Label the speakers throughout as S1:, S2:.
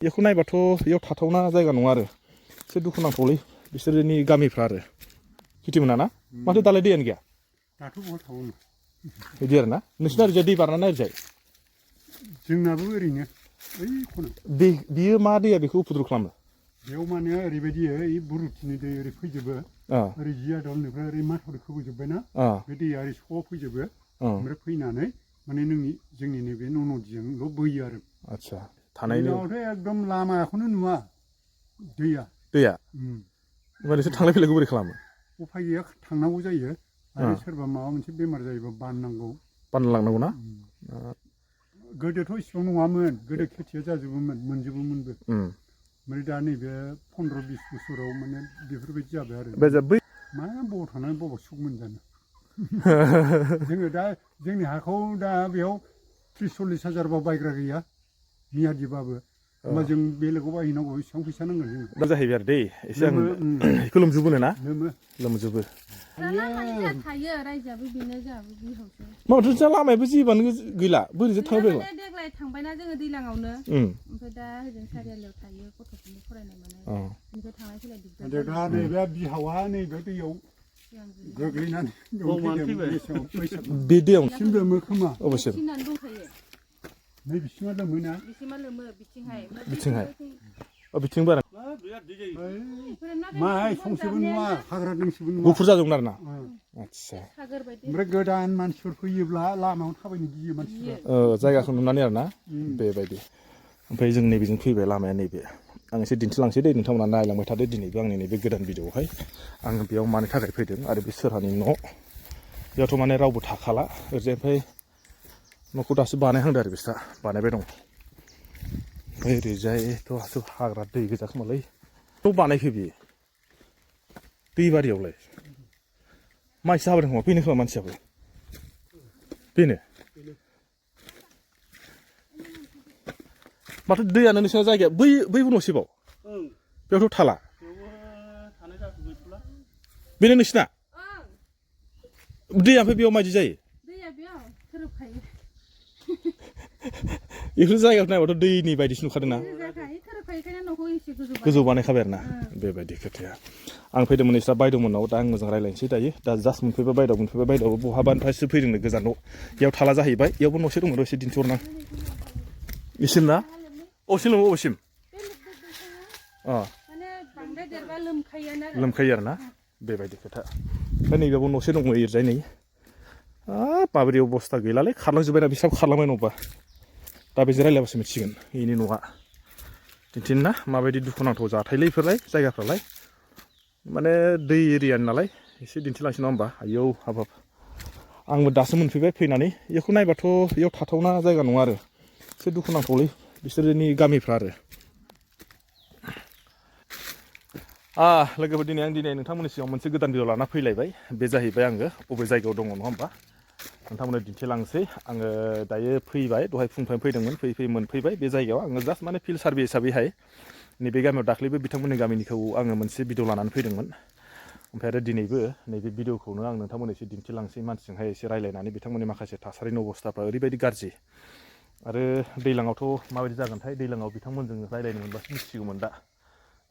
S1: बेखौ नायबाथ' बेयाव थाथावना जायगा नङा आरो एसे दुखुनांथावलै बिसोरनि गामिफ्रा आरो खेथि मोना ना माथो दालाय दैयानो गैया
S2: दाथ' बहा थाबावनो
S1: बिदि आरो ना नोंसिना ओरैजाय दै बारनानै ओरैजाय
S2: जोंनाबो ओरैनो ओइ खना
S1: बियो मा दैया बेखौ उपद्रब खालामो
S2: बेयाव माने ओरैबायदि ओइ बुरुथिनि दै ओरै फैजोबो ओरै जियादलनिफ्राय ओरै माथावरि खोबोजोब्बायना बे दैया ओरै स' फैजोबो ओमफ्राय फैनानै माने जोंनि नैबे नदिजोंल' बोयो आरो
S1: आदसा थानायनि
S2: दिनावथ' एकदम लामाखौनो नुवा दैया
S1: होमबा नोंसोर थांलाय फैलायखौ बोरै खालामो
S2: उफाय गैया थांनांगौ जायो आरो सोरबा माबा मोनसे बेमार जायोबा बाननांगौ
S1: बानना लांनांगौ ना
S2: गोदोथ' इसिबां नङामोन गोदो खेथिया जाजोबोमोन मोनजोबोमोनबो ओमफ्राय दा नैबे 15-20 बोसोराव माने बेफोरबायदि जाबाय आरो मा बबाव थांनानै बबाव सुख मोनजानो जोङो दा जोंनि हाखौ दा बेयाव 30-40 हाजारबा बायग्रा गैया मियादिबाबो होमबा जों बेलेगाव बायहैनांगौ इसेबां फैसा नांगोन जोङो
S1: दा जाहैबाय आरो दै एसे आं बेखौ लोमजोबो ना लोमजोबो
S3: थायो रायजोआबो बेनो जोंहाबो बिहावसो
S1: माथो जा लामायाबो जेबोआनो गैला बोरैजों थांबाय
S3: माने देग्लाय थांबायना जोङो दैलाङावनो ओमफ्राय दा हजों सारियालियाव थायो गथ'फोरनि फरायनाय मानाय बेनिफ्राय थांलाय फैलाय दिगदार
S2: दा नैबे बिहावा नैबे दैयाव गोग्लैनानै
S1: बे दैयाव
S2: लोमो खोमा
S1: अबसे
S3: दंखायो
S2: नै बिसिमा लोमोना
S3: बिसिमा लोमो बिथिंहाय
S1: बिथिं बारा
S2: माहाय संसेबो नुवा हाग्रा दोंसेबो नुवा
S1: गुफुर जाजोबगोन आरो ना आदसा
S2: ओमफ्राय गोदान मानसिफोर फैयोब्ला लामायाव थाबायनो गियो मानसिफ्रा
S1: जायगाखौ नुनानै आरो ना बेबायदि ओमफ्राय जों नैबेजों फैबाय लामाया नैबे आं एसे दिन्थिलांसै दे नोंथांमोना नायलांबाय थादो दिनैबो आंनि नैबे गोदान भिडिअआवहाय आङो बेयाव मानि थाखाय फैदों आरो बे सोरहानि न' बेयावथ' माने रावबो थाखाला ओरैजाय ओमफ्राय न'खौ दासो बानायहांदों आरो बिस्रा बानायबाय दं ओमफ्राय ओरैजायथ' हाग्रा दै गोजा खोमालै न' बानायखो बियो दैबारियावलाय मानसि हाबोदों खोमा फैनो खोमा मानसियाबो बेनो माथो दैयानो नोंसिना जायगाया बैबो न'सेबाव बेयावथ' थाला बेनो नोंसिना दैया ओमफ्राय बेयाव माबायदि जायो बेफोर जायगायाव नायबाथ' दैनि बायदिसो नुखादों ना गोजौ बानायखाबाय आरो ना बेबायदि खोथाया आं फैदोंमोन नोंस्रा बायद'मोननाव दा आं मोजां रायज्लायनोसै दायो दा जास्ट मोनफैबाय बायद'आवबो बहाबानिफ्रायसो फैदोंनो गोजानाव बेयाव थाला जाहैबाय बेयावबो न'से दंमोन एसे दिन्थिहरनां इसिम ना अबेसिम लोमो अबेसिम लोमखायो आरो ना बेबायदि खोथा ओमफ्राय नैबेयावबो न'से दङ ओरैजाय नै माबोरै अबस्था गैलालै खारलांजोब्बाय ना बिस्राबो खारलांबाय न'बा दा बेजों रायज्लायबासो मिथिगोन बेनि न'आ दिन्थिनो ना माबायदि दुखुनांथाव जाथायलै बेफोरलाय जायगाफ्रालाय माने दै एरियानि नालाय एसे दिन्थिलांसै नङा होमबा आयौ हाबाब आंबो दासो मोनफैबाय फैनानै बेखौ नायबाथ' बेयाव थाथावना जायगा नङा आरो एसे दुखुनांथावलै बिसोरनि गामिफ्रा आरो लोगोफोर दिनै नोंथांमोननि सिगाङाव मोनसे गोदान भिडिअ लाना फैलायबाय बे जाहैबाय आङो बबे जायगायाव दङ नङा होमबा नोंथांमोननो दिन्थिलांसै आङो दायो फैबाय दहाय फुंनिफ्रायनो फैदोंमोन फैयै मोनफैबाय बे जायगायाव आङो जास्ट माने फिल्ड सार्भे हिसाबैहाय नैबे गामियाव दाख्लैबो बिथांमोननि गामिनिखौ आङो मोनसे भिडिअ लानानै फैदोंमोन ओमफ्राय आरो दिनैबो नैबे भिडिअखौनो आं नोंथांमोननो एसे दिन्थिलांसै मानसिजोंहाय एसे रायज्लायनानै बिथांमोननि माखासे थासारिनि अबस्थाफ्रा ओरैबायदि गाज्रि आरो दैज्लाङावथ' माबायदि जागोनथाय दैज्लाङाव बिथांमोनजों रायज्लायनो मोनबासो मिथिगौमोन दा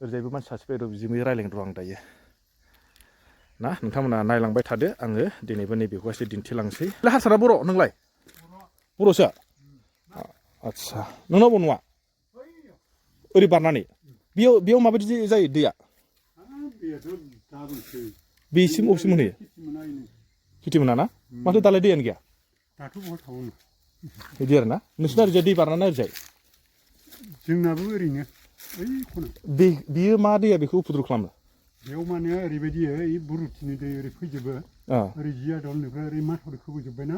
S1: ओरैजायबो मानसि सासे फैदों बिजोंबो रायज्लायगोन र' आं दायो ना नोंथांमोना नायलांबाय थादो आङो दिनैबो नैबेखौ एसे दिन्थिलांसै हारसाना बर' नोंलाय बर'सो आदसा नोंनाव नङा ओरै बारनानै बेयाव माबायदि जायो दैया बेसिम अबेसिम मोनहैयो खेथि मोना ना माथो दालाय दैयानो गैया
S2: दाथ' बहा थाबावनो
S1: बिदि आरो ना नोंसिना ओरैजाय दै बारनानै ओरैजाय
S2: जोंनाबो ओरैनो ओइ खना
S1: बियो मा दैया बेखौ उपद्रब खालामो
S2: बेयाव माने ओरैबायदि ओइ बुरुथिनि दै ओरै फैजोबो ओरै जियादलनिफ्राय ओरै माथावरि खोबोजोब्बायना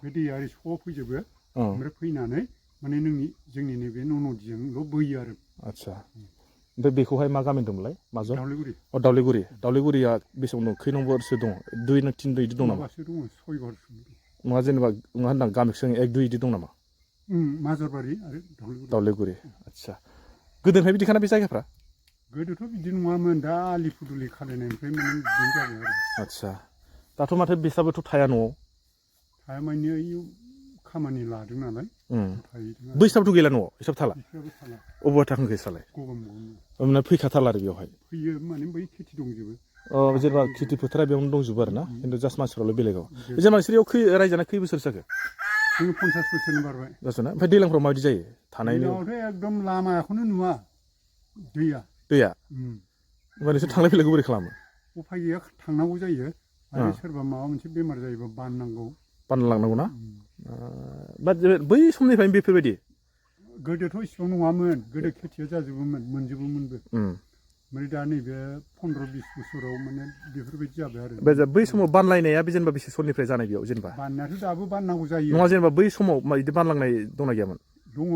S2: बे दैया ओरै स' फैजोबो ओमफ्राय फैनानै माने जोंनि नैबे नदिजोंल' बोयो आरो
S1: आदसा ओमफ्राय बेखौहाय मा गामि दंमोनलाय माजों
S2: दावलिगुरि
S1: दावलिगुरिया बेसेबां दं खै नम्बरसो दङ 2 ना 3 बिदि दं नामा
S2: माबासो दङ 6 घरसो
S1: नङा जेनेबा नङा होनदां गामिजों 1 2 बिदि दं नामा
S2: माजरबारि आरो
S1: दावलिगुरि आदसा गोदोनिफ्राय बिदिखाना बे जायगाफ्रा
S2: गोदोथ' बिदि नङामोन दा आलि फुदुलि खालायनायनिफ्राय माने बिदिनो जाबाय आरो
S1: आदसा दाथ' माथो बिस्राबोथ' थाया न'आव
S2: थाया माने खामानि लादों नालाय थाहैदों
S1: बैसाबथ' गैला न'आव हिसाब थाला
S2: बिसोरबो थाला
S1: अबाव थांखो इसालाय
S2: गगम
S1: माने फैखाथारला आरो बेवहाय
S2: फैयो माने बै खेथि दंजोबो
S1: जेनेबा खेथि फोथारा बेयावनो दंजोबो आरो ना खिन्थु जास्ट मानसिफ्राल' बेलेगाव जेनेबा नोंसोर इयाव रायजाना खै बोसोर जाखो
S2: जोङो 50 बोसोरनि बारबाय
S1: जासोना ओमफ्राय दैज्लांफ्राव माबायदि जायो थानायनि
S2: दैयावथ' एकदम लामाखौनो नुवा दैया
S1: होमबा नोंसोर थांलाय फैलायखौ बोरै खालामो
S2: उफाय गैया थांनांगौ जायो आरो सोरबा माबा मोनसे बेमार जायोबा बाननांगौ
S1: बानना लांनांगौ ना बै समनिफ्रायनो बेफोरबायदि
S2: गोदोथ' इसिबां नङामोन गोदो खेथिया जाजोबोमोन मोनजोबोमोनबो ओमफ्राय दा नैबे 15-20 बोसोराव माने बेफोरबायदि जाबाय आरो
S1: बै समाव बानलायनाया बे जेनेबा बेसे समनिफ्राय जानाय बेयाव जेनेबा
S2: बाननायाथ' दाबो बाननांगौ जायो
S1: नङा जेनेबा बै समाव बिदि बानलांनाय दंना गैयामोन
S2: दङ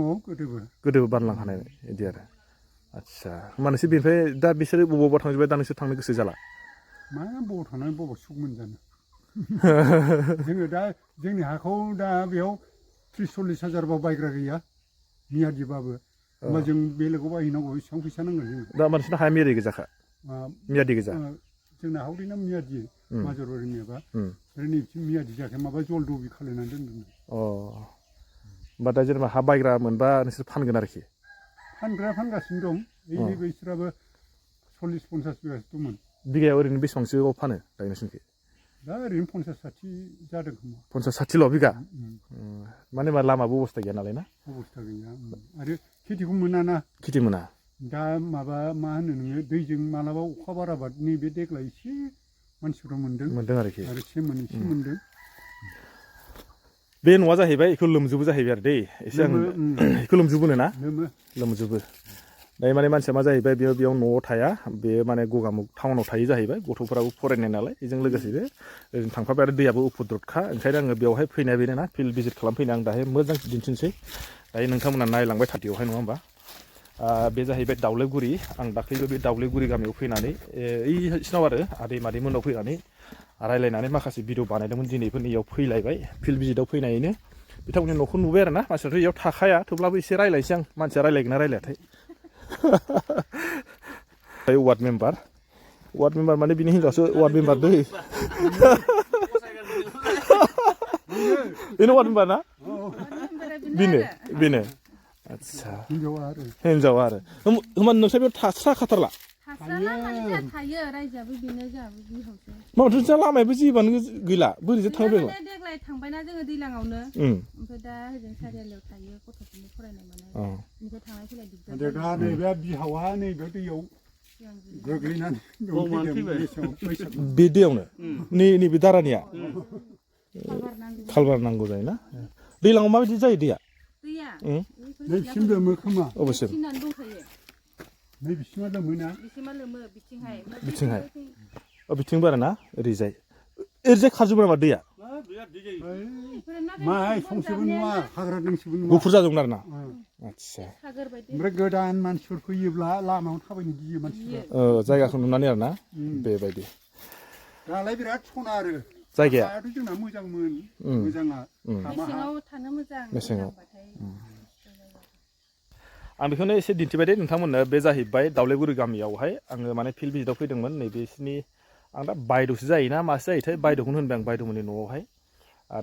S1: गोदोबो बानलांखानाय बिदि आरो आदसा होमबा नोंसोर बेनिफ्राय दा बिसोरो बबावबा थांजोब्बाय दा नोंसोर थांनो गोसो जाला
S2: मा बबाव थांनानै बबाव सुख मोनजानो जोङो दा जोंनि हाखौ दा बेयाव 30-40 हाजारबा बायग्रा गैया मियादिबाबो होमबा जों बेलेगाव बायहैनांगौ बेसेबां फैसा नांगोन जोङो
S1: दा मानसिना हाया मियादि गोजाखा मियादि गोजा
S2: जोंना हावरिना मियादि माजरबारि मेबा ओमफ्राय नैथिं मियादि जायाखै माबा जलदबि खालायनानै दोनदों
S1: होमबा दा जेनेबा हा बायग्रा मोनबा नोंसोर फानगोन आरोखि
S2: फानग्राया फानगासिनो दं ओइ बैसोराबो 40-50 बिगासो दंमोन
S1: बिगायाव ओरैनो बेसेबांसोआव फानो दायो नोंसोरनिखै
S2: दा ओरैनो 50-60 जादों खोमा
S1: 50-60ल' बिगा माने मा लामाबो अबस्था गैया नालाय ना
S2: अबस्था गैया आरो खेथिखौ मोनाना
S1: खेथि मोना
S2: दा माबा मा होनो नोङो दैजों मालाबा अखा बाराबा नैबे देग्लाय एसे मानसिफ्रा मोनदों
S1: आरोखि
S2: आरो सेमोन एसे मोनदों
S1: बे न'आ जाहैबाय बेखौ लोमजोबो जाहैबाय आरो दै एसे आं बेखौ लोमजोबो ना लोमजोबो दायो माने मानसिया मा जाहैबाय बेयाव न'आव थाया बे माने गगामुग टाउनाव थायो जाहैबाय गथ'फोराबो फरायनाय नालाय बेजों लोगोसे ओरैनो थांफाबाय आरो दैयाबो उपद्रतखा ओंखायनो आङो बेवहाय फैनाया बेनो ना फिल्ड भिजिट खालामफैनो आं दाहाय मोजां दिन्थिनोसै दायो नोंथांमोना नायलांबाय थाथियावहाय नङा होमबा बे जाहैबाय दाउलेगुरि आं दाख्लैबो बे दाउलेगुरि गामियाव फैनानै इसिनाव आरो आदै मादैमोनाव फैनानै रायलायनानै माखासे भिडिअ बानायदोंमोन दिनैफोर इयाव फैलायबाय फिल्ड भिजिटआव फैनायैनो बिथांमोननि न'खौ नुबाय आरो ना मानसिफ्राथ' इयाव थाखाया थेवब्लाबो एसे रायलायनोसै आं मानसिया रायलायगोन ना रायलायाथाय वार्ड मेम्बार माने बिनि हिनजावसो वार्ड मेम्बार दै बेनो वार्ड मेम्बार ना बेनो आदसा हिनजावा आरो होमबा नोंसोर बेयाव थास्राखाथारला
S3: थायो रायजोआबो बेनो जोंहाबो बिहावसो
S1: माथो जोंना लामायाबो जेबोआनो गैला बोरैजों थांनो बेलाय
S3: देग्लाय थांबायना जोङो दैलाङावनो ओमफ्राय दा हजों सारियालियाव थायो गथ'फोरनि फरायनाय मानाय बेनिफ्राय थांलाय फैलाय दिगदार
S2: दा नैबे बिहावा नैबे दैयाव गोग्लैनानै
S1: बे दैयावनो नैबे दारानिया खालबार नांगौ जायोना दैलाङाव माबायदि जायो दैया
S2: नैसिम लोमो खोमा
S1: अबस्से
S2: नैबिसिमा लोमोना
S1: बिथिंहाय बिथिंबो आरो ना ओरैजाय खारजोबो नामा दैया
S2: माहाय संसेबो नुवा हाग्रा दोंसेबो नुवा
S1: गुफुर जाजोबगोन आरो ना आदसा
S2: ओमफ्राय गोदान मानसिफोर फैयोब्ला लामायाव थाबायनो गियो मानसिफ्रा
S1: जायगाखौ नुनानै आरो ना बेबायदि
S2: दालाय बिराद सना आरो
S1: जायगाया
S2: जोंना मोजांमोन मोजाङा
S3: मेसेङाव थानो मोजां
S1: मेसेङाव आं बेखौनो एसे दिन्थिबाय दे नोंथांमोननो बे जाहैबाय दाउलेगुरि गामियावहाय आङो माने फिल्ड भिजिटआव फैदोंमोन नैबेसिनि आं दा बायद'सो जायोना मासो जायोथाय बायद'खौनो होनबाय आं बायद'मोननि न'आवहाय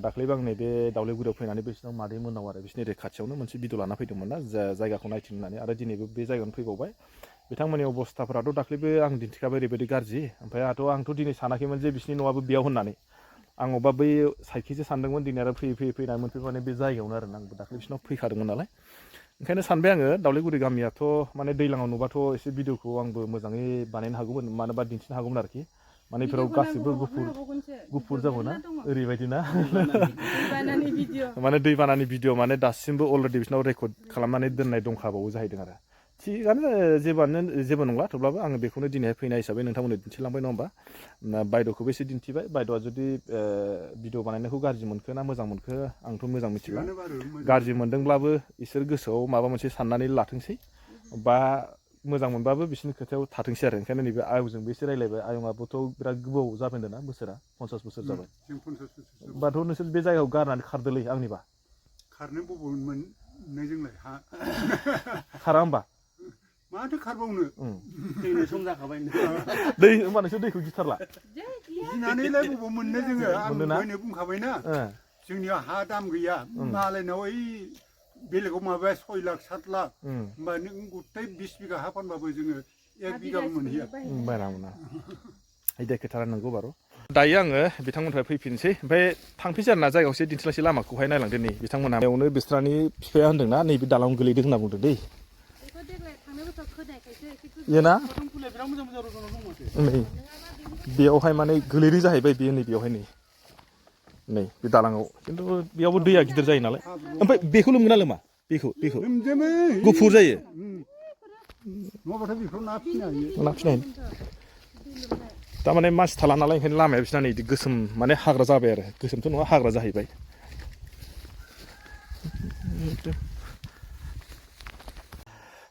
S1: दाख्लैबो आं नैबे दाउलेगुरियाव फैनानै बिसिनाव मादै मोननाव आरो बिसिनि ओरै खाथियावनो मोनसे भिडिअ लाना फैदोंमोन ना जायगाखौ नायथिं होननानै आरो दिनैबो बे जायगायावनो फैबावबाय बिथांमोननि अबस्थाफोराथ' दाख्लैबो आं दिन्थिखाबाय ओरैबायदि गाज्रि ओमफ्राय आंथ' दिनै सानाखैमोन जे बिसिनि न'आबो बेयाव होननानै आं अबेबा बै साइडखिसो सानदोंमोन दिनै आरो फैनानै मोनफैबाय बे जायगायावनो आरो आंबो दाख्लै बिसिनाव फैखादोंमोन नालाय ओंखायनो सानबाय आङो दाउलेगुरि गामियाथ' माने दैलाङाव नुबाथ' एसे भिडिअखौ आंबो मोजाङै बानायनो हागौमोन मानोबा दिन्थिनो हागौमोन आरोखि माने बेफोराव गासिबो गुफुर जागौना ओरैबायदि ना माने दैबानानि भिडिअ माने दासिमबो अलरेडि बिसिनाव रेकर्ड खालामनानै दोननाय दंखाबावो जाहैदों आरो थिगानो जेबो नंला थेवब्लाबो आङो बेखौनो दिनैहाय फैनाय हिसाबै नोंथांमोननो दिन्थिलांबाय नङा होमबा बायद'खौबो एसे दिन्थिबाय बायद'आ जुदि भिडिअ बानायनायखौ गाज्रि मोनखो ना मोजां मोनखो आंथ' मोजां मिथिला गाज्रि मोनदोंब्लाबो इसोर गोसोआव माबा मोनसे साननानै लाथोंसै बा मोजां मोनबाबो बिसोरनि खोथायाव थाथोंसै आरो ओंखायनो नैबे आयंजोंबो एसे रायलायबाय आयंआबोथ' बिराद गोबाव जाबाय ना बोसोरा 50 बोसोर जाबाय होमबाथ' नोंसोर बे जायगायाव गारनानै खारदोलै आंनिबा
S2: खारनो बबाव मोननो जोंलाय
S1: खारा होमबा
S2: माथो खारबावनो
S4: दैनो सम जाखाबाय
S1: दै होमबा नोंसोर दैखौ गिथारला
S2: गिनानैलाय बबाव मोननो जोङो आं दहायनो बुंखाबायना जोंनियाव हा दाम गैया मालायनाव ओइ बेलेगाव माबाया 6 लाख 7 लाख होमबा नों गथाय 20 बिगा हा फानबाबो जोङो 1 बिगाबो मोनहैया
S1: बारा मोना आयदा खोथा नंगौ बारु दायो आङो बिथांमोननिफ्राय फैफिनसै ओमफ्राय थांफिनसै आरोना जायगायावसो दिन्थिलांसै लामाखौहाय नायलांदो नै बिथांमोना बेयावनो बिस्रानि बिफाया होनदोंना नैबे दालां गोलैदों होनना बुंदों दै
S3: बेखौ देग्लाय थांनाय बोसोराव खोनायखायसो एसे
S1: इयोना
S4: फुलिया बिराद मोजां मोजां रज'ना दं माथो
S1: नै बेयावहाय माने गोलैदों जाहैबाय बेयो नै बेयावहाय नै बे दालाङाव खिन्थु बेयावबो दैया गिदिर जायो नालाय ओमफ्राय बेखौ लोमगोन ना लोमा बेखौ गुफुर जायो
S2: नङाबाथाय बेखौ ना फिसिनो हायो
S1: ना फिसिनो थारमाने मानसि थाला नालाय ओंखायनो लामाया बिसिना नै गोसोम माने हाग्रा जाबाय आरो गोसोमथ' नङा हाग्रा जाहैबाय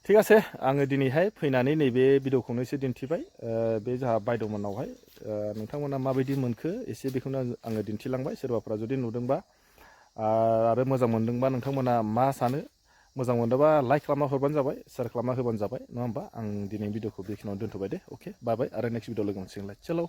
S1: ठीक आसे आङो दिनैहाय फैनानै नैबे भिडिअखौनो एसे दिन्थिबाय बे जोंहा बायद'मोननावहाय नोंथांमोना माबायदि मोनखो एसे बेखौनो आङो दिन्थिलांबाय सोरबाफोरा जुदि नुदोंबा आरो मोजां मोनदोंबा नोंथांमोना मा सानो मोजां मोनदोंबा लाइक खालामना हरबानो जाबाय शेयार खालामना होबानो जाबाय नङा होमबा आं दिनै भिडिअखौ बेखिनियावनो दोनथ'बाय दे अके बाय बाय आरो नेक्स्ट भिडिअ लोगो मोनसिगोनलाय चलो